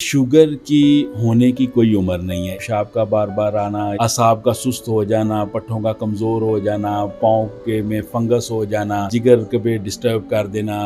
Sugar की होने की कोई उम्र नहीं है। पेशाब का बार बार आना, असाब का सुस्त हो जाना, पट्ठों का कमज़ोर हो जाना, पाँव के में फंगस हो जाना, जिगर के पे डिस्टर्ब कर देना,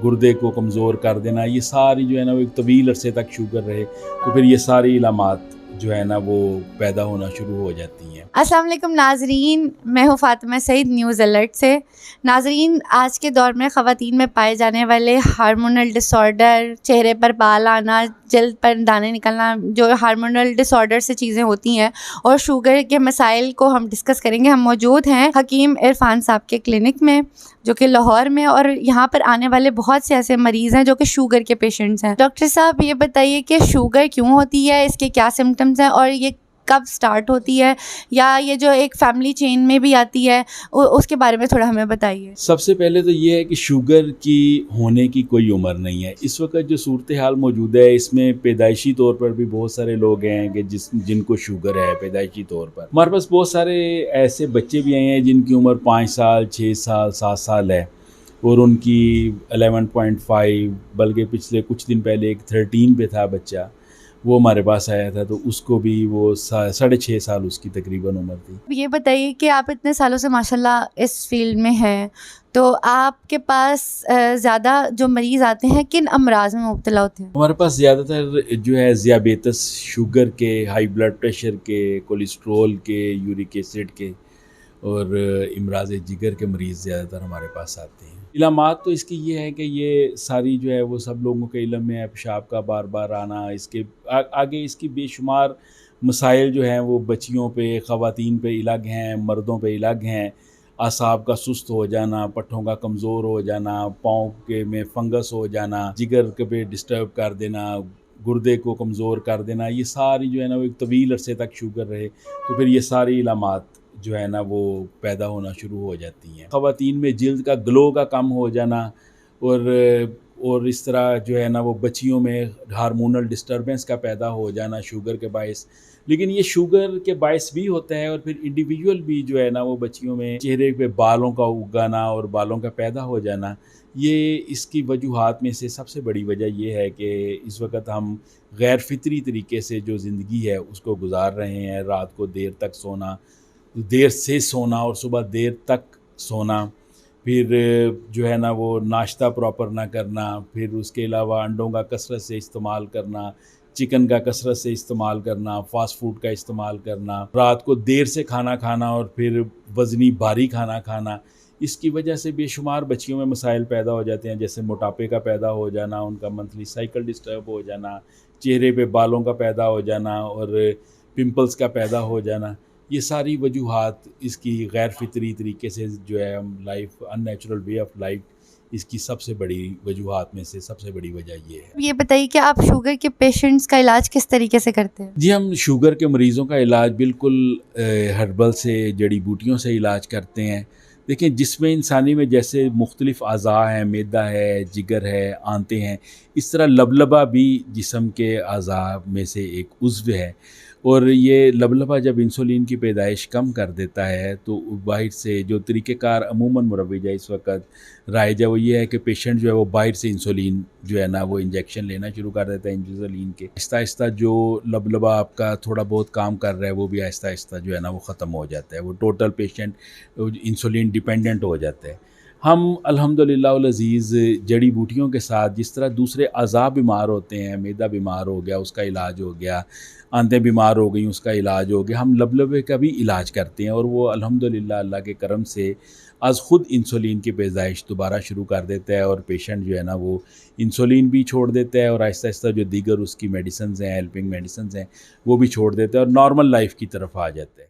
गुर्दे को कमज़ोर कर देना, ये सारी जो है ना वो एक तवील अरसे तक शुगर रहे तो फिर ये सारी इलामात जो है ना वो पैदा होना शुरू हो जाती हैं। अस्सलाम वालेकुम नाज़रीन, मैं हूँ फ़ातिमा सईद न्यूज़ अलर्ट से। नाज़रीन, आज के दौर में ख़वातीन में पाए जाने वाले हार्मोनल डिसऑर्डर, चेहरे पर बाल आना, जल्द पर दाने निकलना, जो हार्मोनल डिसऑर्डर से चीज़ें होती हैं और शुगर के मसाइल को हम डिस्कस करेंगे। हम मौजूद हैं हकीम इरफ़ान साहब के क्लिनिक में, जो कि लाहौर में, और यहाँ पर आने वाले बहुत से ऐसे मरीज़ हैं जो कि शुगर के पेशेंट्स हैं। डॉक्टर साहब, ये बताइए कि शुगर क्यों होती है, इसके क्या सिम्पटम्स हैं और ये कब स्टार्ट होती है, या ये जो एक फैमिली चेन में भी आती है, उसके बारे में थोड़ा हमें बताइए। सबसे पहले तो ये है कि शुगर की होने की कोई उम्र नहीं है। इस वक्त जो सूरत हाल मौजूद है इसमें पैदाइशी तौर पर भी बहुत सारे लोग हैं कि जिनको शुगर है पैदाइशी तौर पर। हमारे पास बहुत सारे ऐसे बच्चे भी आए हैं जिनकी उम्र 5 साल, 6 साल, 7 साल है और उनकी 11.5, बल्कि पिछले कुछ दिन पहले एक 13 पे था बच्चा, वो हमारे पास आया था तो उसको भी वो 6.5 साल उसकी तकरीबन उम्र थी। ये बताइए कि आप इतने सालों से माशाल्लाह इस फील्ड में हैं, तो आपके पास ज़्यादा जो मरीज़ आते हैं किन अमराज में मुब्तला होते हैं? हमारे पास ज़्यादातर जो है ज़ियाबेतस, शुगर के, हाई ब्लड प्रेशर के, कोलेस्ट्रोल के, यूरिक एसिड के और इमराज़ जिगर के मरीज़ ज़्यादातर हमारे पास आते हैं। इलामात तो इसकी ये है कि ये सारी जो है वो सब लोगों के इल्म में है। पेशाब का बार बार आना, इसके आगे इसकी बेशुमार मसाइल जो हैं वो बच्चियों पे, ख़वातीन पे अलग हैं, मर्दों पे अलग हैं। असाब का सुस्त हो जाना, पट्ठों का कमज़ोर हो जाना, पाँव के में फंगस हो जाना, जिगर के पे डिस्टर्ब कर देना, गुर्दे को कमज़ोर कर देना, ये सारी जो है ना वो एक तवील अरसे तक शुगर रहे तो फिर ये सारी इलामात जो है ना वो पैदा होना शुरू हो जाती हैं। ख़वातीन में जिल्द का ग्लो का कम हो जाना और इस तरह जो है ना वो बच्चियों में हार्मोनल डिस्टर्बेंस का पैदा हो जाना शुगर के बायस। लेकिन ये शुगर के बायस भी होता है और फिर इंडिविजुअल भी जो है ना वो बच्चियों में चेहरे पे बालों का उगाना और बालों का पैदा हो जाना, ये इसकी वजूहात में से सबसे बड़ी वजह ये है कि इस वक्त हम गैर फितरी तरीके से जो ज़िंदगी है उसको गुजार रहे हैं। रात को देर तक सोना, देर से सोना और सुबह देर तक सोना, फिर जो है ना वो नाश्ता प्रॉपर ना करना, फिर उसके अलावा अंडों का कसरत से इस्तेमाल करना, चिकन का कसरत से इस्तेमाल करना, फ़ास्ट फूड का इस्तेमाल करना, रात को देर से खाना खाना और फिर वज़नी भारी खाना खाना, इसकी वजह से बेशुमार बच्चियों में मसाइल पैदा हो जाते हैं, जैसे मोटापे का पैदा हो जाना, उनका मंथली साइकिल डिस्टर्ब हो जाना, चेहरे पे बालों का पैदा हो जाना और पिंपल्स का पैदा हो जाना। ये सारी वजूहात इसकी गैर फितरी तरीके से जो है हम life, unnatural way of life, इसकी सबसे बड़ी वजूहात में से सबसे बड़ी वजह ये है। ये बताइए कि आप शुगर के पेशेंट्स का इलाज किस तरीके से करते हैं? जी, हम शुगर के मरीज़ों का इलाज बिल्कुल हर्बल से, जड़ी बूटियों से इलाज करते हैं। देखिए, जिस्म इंसानी में जैसे मुख्तलिफ़ अज़ा हैं, मैदा है, जिगर है, आंतें हैं, इस तरह लबलबा भी जिस्म के अज़ा में से एक उज़्व है और ये लबलबा जब इंसुलिन की पैदाइश कम कर देता है तो बाहर से जो तरीक़ेकार अमूमन मुरव्वज है इस वक़्त राइज है वो ये है कि पेशेंट जो है वो बाहर से इंसुलिन जो है ना वो इंजेक्शन लेना शुरू कर देता है इंसुलिन के। आहिस्ता-आहिस्ता जो लबलबा आपका थोड़ा बहुत काम कर रहा है वो भी आहिस्ता-आहिस्ता जो है ना वो ख़त्म हो जाता है। वो टोटल पेशेंट इंसुलिन डिपेंडेंट हो जाता है। हम अल्हम्दुलिल्लाह वल अज़ीज़ जड़ी बूटियों के साथ जिस तरह दूसरे अज़ा बीमार होते हैं, मैदा बीमार हो गया उसका इलाज हो गया, आंतें बीमार हो गई उसका इलाज हो गया, हम लबलबे का भी इलाज करते हैं और वो अल्हम्दुलिल्लाह अल्लाह के करम से आज ख़ुद इंसुलिन की पैदाइश दोबारा शुरू कर देता है और पेशेंट जो है ना वो इंसुलिन भी छोड़ देता है और आहिस्ता-आहिस्ता जो दीगर उसकी मेडिसिन्स हैं, हेल्पिंग मेडिसिन्स हैं, वो भी छोड़ देता है और नॉर्मल लाइफ़ की तरफ आ जाता है।